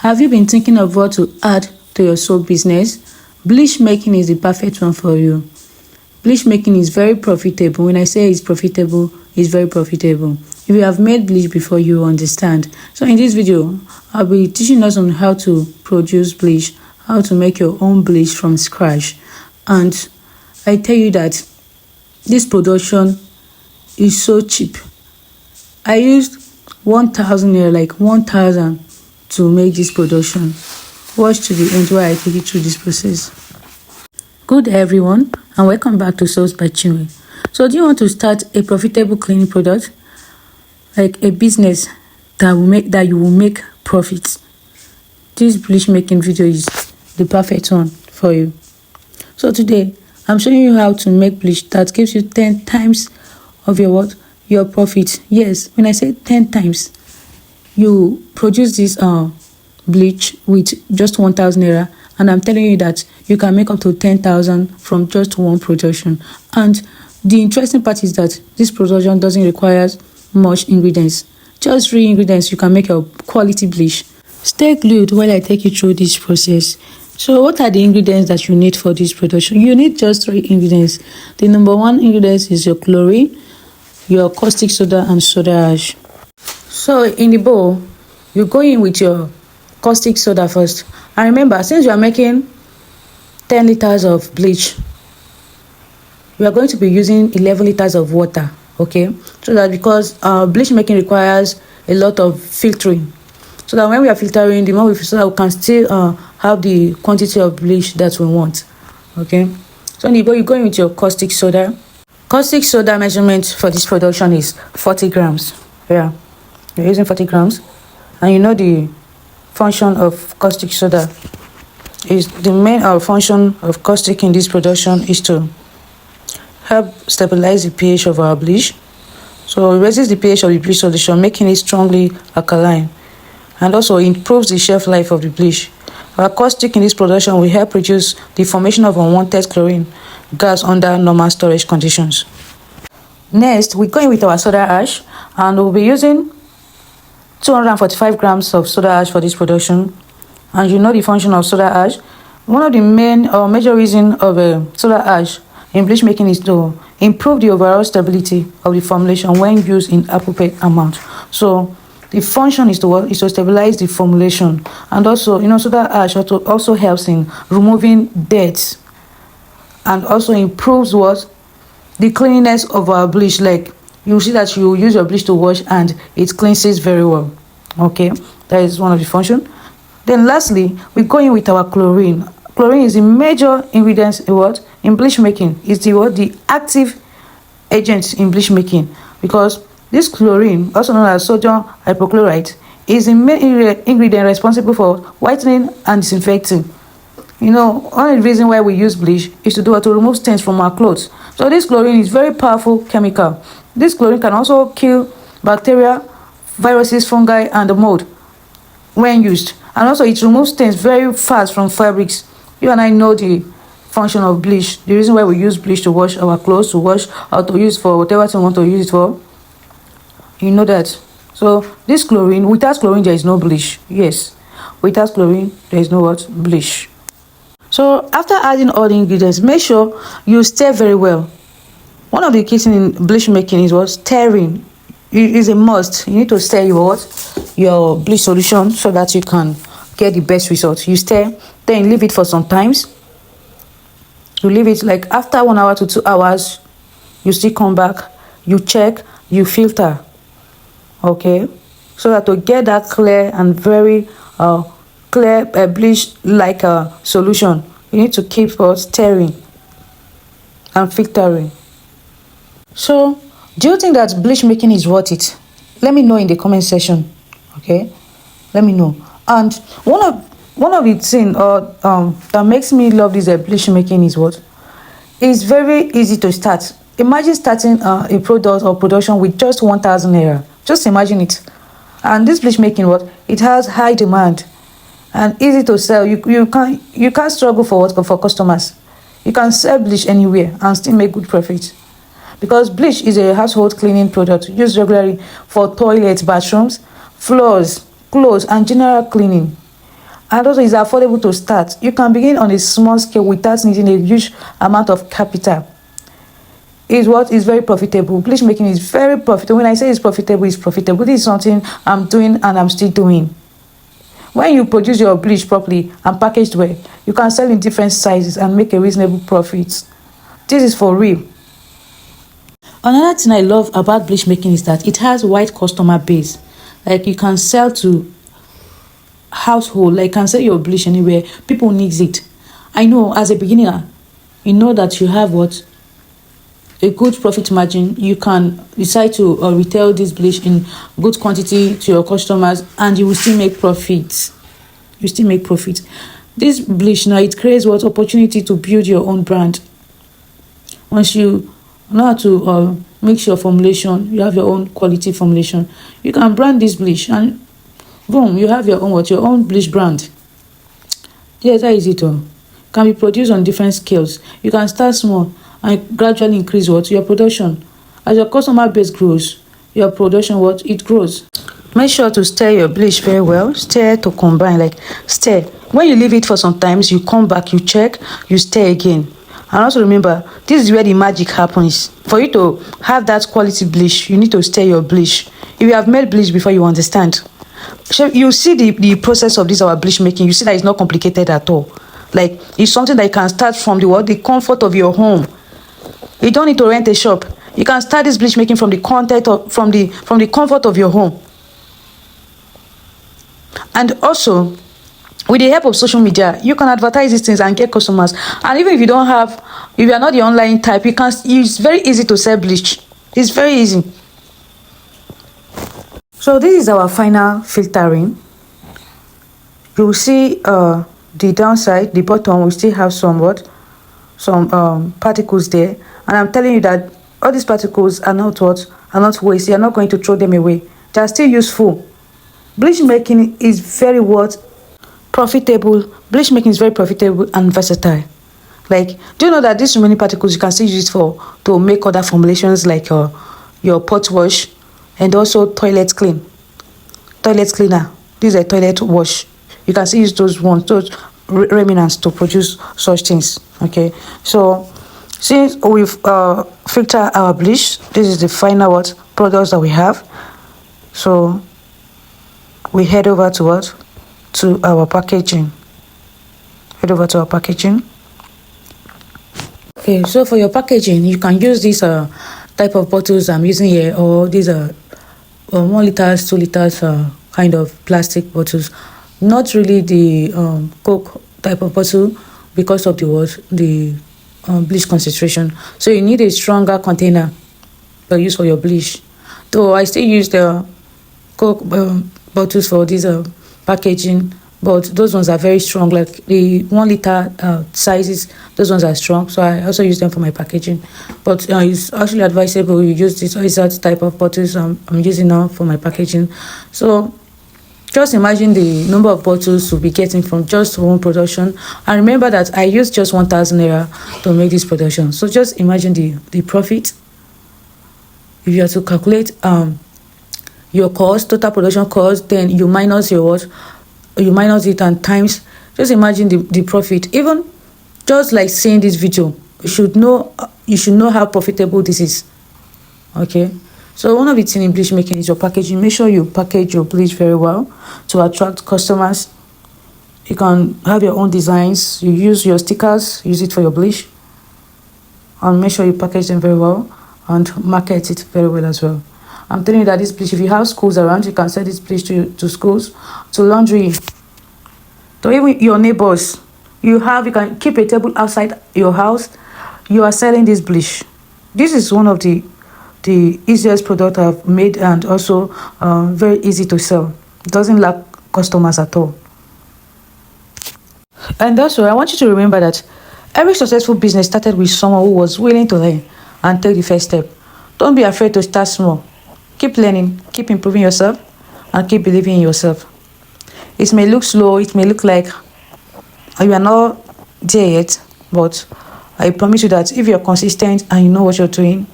Have you been thinking of what to add to your soap business? Bleach making is the perfect one for you. Bleach making is very profitable. When I say it's profitable, it's very profitable. If you have made bleach before, you understand. So in this video, I'll be teaching us on how to produce bleach, how to make your own bleach from scratch. And I tell you that this production is so cheap. I used 1,000 naira, like 1,000 to make this production. Watch to the end while I take you through this process. Good day everyone, and welcome back to Soaps by Chinwe. So do you want to start a profitable cleaning product, like a business that you will make profits? This bleach making video is the perfect one for you. So today I'm showing you how to make bleach that gives you 10 times of your profit. Yes, when I say 10 times, you produce this bleach with just 1,000 naira, and I'm telling you that you can make up to 10,000 from just one production. And the interesting part is that this production doesn't require much ingredients. Just 3 ingredients, you can make your quality bleach. Stay glued while I take you through this process. So what are the ingredients that you need for this production? You need just 3 ingredients. The number 1 ingredient is your chlorine, your caustic soda, and soda ash. So in the bowl, you go in with your caustic soda first. And remember, since you are making 10 liters of bleach, you are going to be using 11 liters of water, okay? So that because bleach making requires a lot of filtering. So that when we are filtering, the more we filter, we can still have the quantity of bleach that we want, okay? So in the bowl, you go in with your caustic soda. Caustic soda measurement for this production is 40 grams. Yeah, you're using 40 grams. And you know the function of caustic soda is the main function of caustic in this production is to help stabilize the pH of our bleach. So it raises the pH of the bleach solution, making it strongly alkaline, and also improves the shelf life of the bleach. Our caustic in this production will help reduce the formation of unwanted chlorine gas under normal storage conditions. Next, we go in with our soda ash, and we'll be using 245 grams of soda ash for this production. And you know the function of soda ash. One of the main or major reasons of soda ash in bleach making is to improve the overall stability of the formulation when used in appropriate amount. So the function is to stabilize the formulation, and also soda ash also helps in removing dirt, and also improves the cleanliness of our bleach. Like you see that you use your bleach to wash and it cleanses very well. Okay, that is one of the function. Then lastly, we go in with our chlorine. Chlorine is the major ingredient in bleach making. It's the active agent in bleach making, because this chlorine, also known as sodium hypochlorite, is the main ingredient responsible for whitening and disinfecting. One of the reasons why we use bleach is to remove stains from our clothes. So this chlorine is very powerful chemical. This chlorine can also kill bacteria, viruses, fungi, and mold when used. And also it removes stains very fast from fabrics. You and I know the function of bleach, the reason why we use bleach to wash our clothes, to wash, or to use for whatever we want to use it for. You know that. So this chlorine, without chlorine there is no bleach. Yes, without chlorine there is no bleach. So after adding all the ingredients, make sure you stir very well. One of the keys in bleach making is stirring. It is a must. You need to stir your bleach solution so that you can get the best result. You stir, then leave it for some times. You leave it like after 1 hour to 2 hours. You still come back, you check, you filter. Okay, so that to get that clear and very clear bleach like solution, you need to keep stirring and filtering. So do you think that bleach making is worth it? Let me know in the comment section. Okay, let me know. And one of the things that makes me love this bleach making is it's very easy to start. Imagine starting a product or production with just 1,000 naira. Just imagine it. And this bleach making it has high demand and easy to sell. You can't struggle for customers. You can sell bleach anywhere and still make good profit. because bleach is a household cleaning product used regularly for toilets, bathrooms, floors, clothes, and general cleaning. and also it's affordable to start. You can begin on a small scale without needing a huge amount of capital. Is what is very profitable. Bleach making is very profitable. When I say it's profitable, it's profitable. This is something I'm doing and I'm still doing. When you produce your bleach properly and packaged well, you can sell in different sizes and make a reasonable profit. This is for real. Another thing I love about bleach making is that it has wide customer base. Like you can sell to household, like you can sell your bleach anywhere. People needs it. I know as a beginner, you know that you have what? A good profit margin. You can decide to retail this bleach in good quantity to your customers and you will still make profits. You still make profit. This bleach now, it creates what opportunity to build your own brand. Once you know how to mix your formulation, you have your own quality formulation, you can brand this bleach and boom, you have your own bleach brand. Yes, that is it all. Can be produced on different scales. You can start small and gradually increase your production. As your customer base grows, your production it grows. Make sure to stir your bleach very well. Stir to combine, like stir. When you leave it for some times, you come back, you check, you stir again. And also remember, this is where the magic happens. For you to have that quality bleach, you need to stir your bleach. If you have made bleach before, you understand. So you see the process of this our bleach making. You see that it's not complicated at all. Like it's something that you can start from the comfort of your home. You don't need to rent a shop. You can start this bleach making from the content of from the comfort of your home. And also, with the help of social media, you can advertise these things and get customers. And even if you are not the online type, it's very easy to sell bleach. It's very easy. So this is our final filtering. You will see the downside, the bottom, we still have some particles there. And I'm telling you that all these particles are not waste. You're not going to throw them away. They are still useful. Bleach making is very profitable. Bleach making is very profitable and versatile. Like, do you know that these remaining particles you can still use it to make other formulations like your pot wash and also toilet cleaner. This is a toilet wash. You can still use those remnants to produce such things. Okay, so since we've filtered our bleach, this is the final products that we have. So we head over to our packaging. Okay, so for your packaging, you can use this type of bottles I'm using here, or these are 1 liters, 2 liters kind of plastic bottles. Not really the Coke type of bottle because of the bleach concentration. So you need a stronger container to use for your bleach. So I still use the Coke bottles for this packaging, but those ones are very strong. Like the 1 liter sizes, those ones are strong. So I also use them for my packaging. But it's actually advisable you use this exact type of bottles I'm using now for my packaging. So just imagine the number of bottles you'll be getting from just one production. And remember that I used just 1,000 naira to make this production. So just imagine the profit. If you have to calculate your cost, total production cost, then you minus you minus it and times. Just imagine the profit. Even just like seeing this video, you should know how profitable this is. Okay. So one of the things in bleach making is your packaging. Make sure you package your bleach very well to attract customers. You can have your own designs. You use your stickers, use it for your bleach. And make sure you package them very well and market it very well as well. I'm telling you that this bleach, if you have schools around, you can sell this bleach to schools, to laundry, to even your neighbors. You can keep a table outside your house. You are selling this bleach. This is one of the easiest product I've made, and also very easy to sell. It doesn't lack customers at all. And also, I want you to remember that every successful business started with someone who was willing to learn and take the first step. Don't be afraid to start small. Keep learning, keep improving yourself, and keep believing in yourself. It may look slow, it may look like you are not there yet, but I promise you that if you're consistent and you know what you're doing,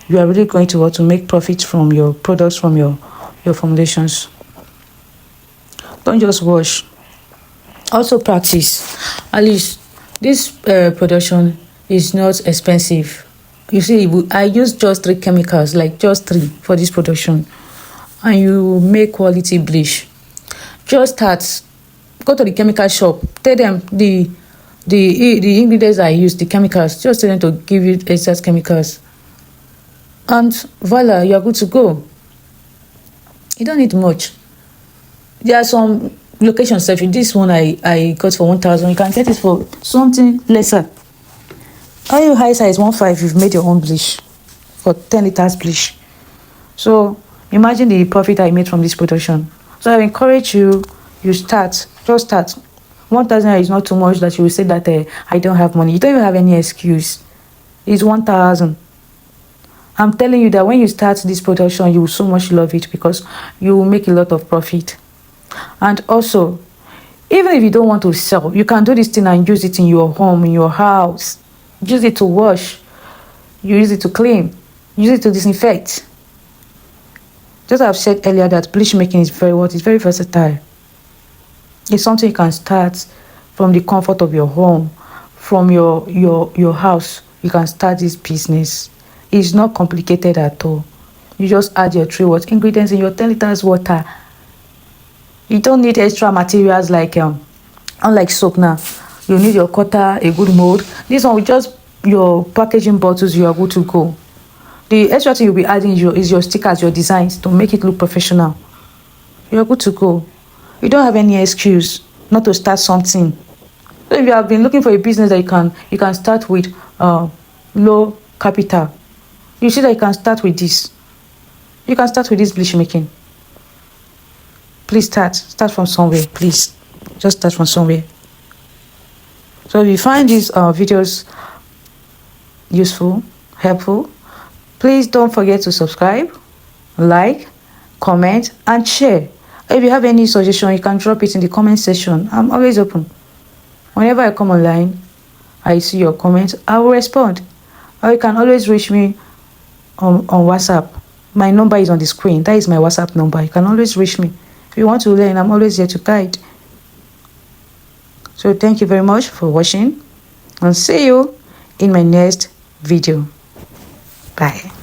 you are really going to make profit from your products, from your formulations. Don't just wash. Also practice. At least this production is not expensive. You see, I use just 3 chemicals, like just 3 for this production, and you make quality bleach. Just start, go to the chemical shop, tell them the ingredients I use, the chemicals, just tell them to give you exact chemicals, and voila, you are good to go. You don't need much. There are some location searching. This one I got for 1,000. You can get it for something lesser. All you high size 1.5, you've made your own bleach for 10 liters bleach. So imagine the profit I made from this production. So I encourage you, just start. 1,000 is not too much that you will say that I don't have money. You don't even have any excuse. It's 1,000. I'm telling you that when you start this production, you will so much love it because you will make a lot of profit. And also, even if you don't want to sell, you can do this thing and use it in your home, in your house. Use it to wash, you use it to clean, use it to disinfect. Just as I've said earlier, that bleach making is very versatile. It's something you can start from the comfort of your home, from your house. You can start this business. It's not complicated at all. You just add your 3 ingredients in your 10 liters water. You don't need extra materials like unlike soap now. You need your cutter, a good mold. This one with just your packaging bottles, you are good to go. The extra thing you'll be adding is your stickers, your designs to make it look professional. You're good to go. You don't have any excuse not to start something. So if you have been looking for a business that you can start with low capital, you see that you can start with this. You can start with this bleach making. Please start from somewhere. Please just start from somewhere. So if you find these videos useful, helpful, please don't forget to subscribe, like, comment, and share. If you have any suggestion, you can drop it in the comment section. I'm always open. Whenever I come online, I see your comments, I will respond. Or you can always reach me on WhatsApp. My number is on the screen. That is my WhatsApp number. You can always reach me. If you want to learn, I'm always here to guide. So thank you very much for watching, and see you in my next video. Bye.